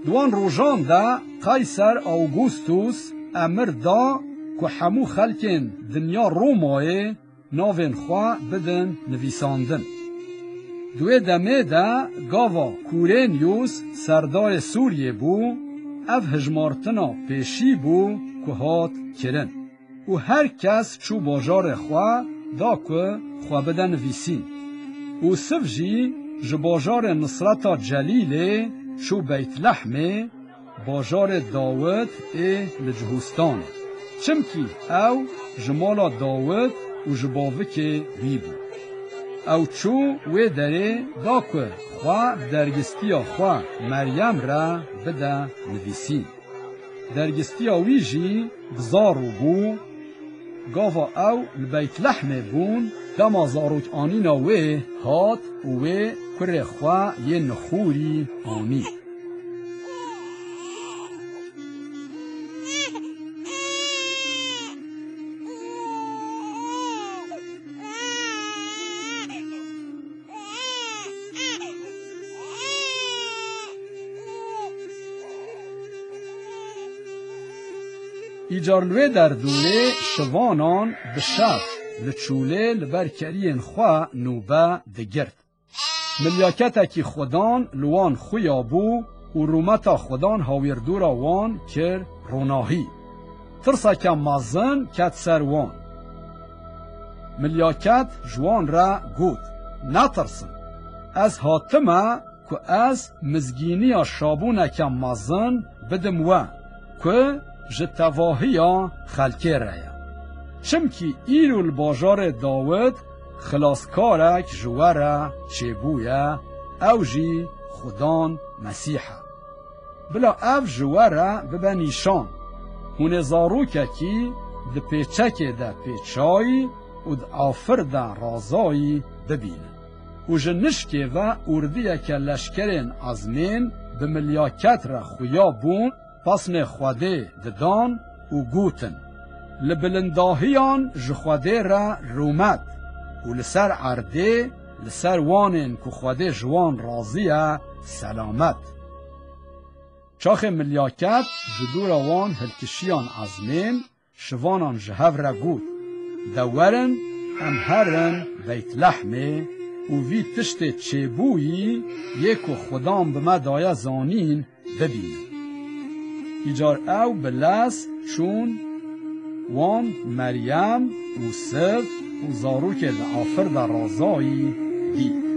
دوان روژان دا قیصر آوگوستوس امر دا که همو خلکین دنیا رومای ناوین خواه بدن نویساندن. دوی دمه دا گاوا کورینیوس سردار سوریه بو، اف هجمارتنا پیشی بو که هات کرن. و هر کس چو باجار خواه دا که خواه بدن نویسین. و سفجی جباجار نصرتا جلیله شو بیت لحمه باجار داود لجهوستان چمکی او جمالا داود و جباوک ویبو او چو و داره دا که خواه درگستیا خواه مریم را بده نویسین درگستیا ویجی بزارو بو گاوا او لبیت لحمه بون دما زاروک آنینا وی هات وی کره خواه یه نخوری آنی ایجارلوی در دوله شوانان بشف لچوله لبرکرین خواه نوبه دگرد. ملیاکت کی خودان لوان خویابو و رومتا خودان هاویردورا وان کر روناهی. ترسا که مازن کت سروان. ملیاکت جوان را گود. نترسن. از حاتمه که از مزگینی شابونه که مازن بدم و که جتواهی خلکه رaya. چمکی ایرو الباجار داود خلاصکارک جواره چبویه او جی خدان مسیحه. بلا او جواره ببه نیشان. هونه زاروکه کی ده پیچک ده پیچایی و ده آفر ده رازایی ببینه. و جنشکه و اردیه که لشکرین ازمین به ملیاکت را خویا بون پسن خواده ددان و گوتن. لبلنداهیان جخواده را رومد و لسر عرده لسر وانین که خواده جوان رازیه سلامت. چاخ ملیاکت جدور وان هلکشیان ازمین شوانان جهو را گود. دورن امهرن بیت لحمه و وی تشت چبویی یکو خدام به مدایه زانین ببینه. ایجار او بلس چون وان مریم و سف و زاروک لعافر در رازایی دید.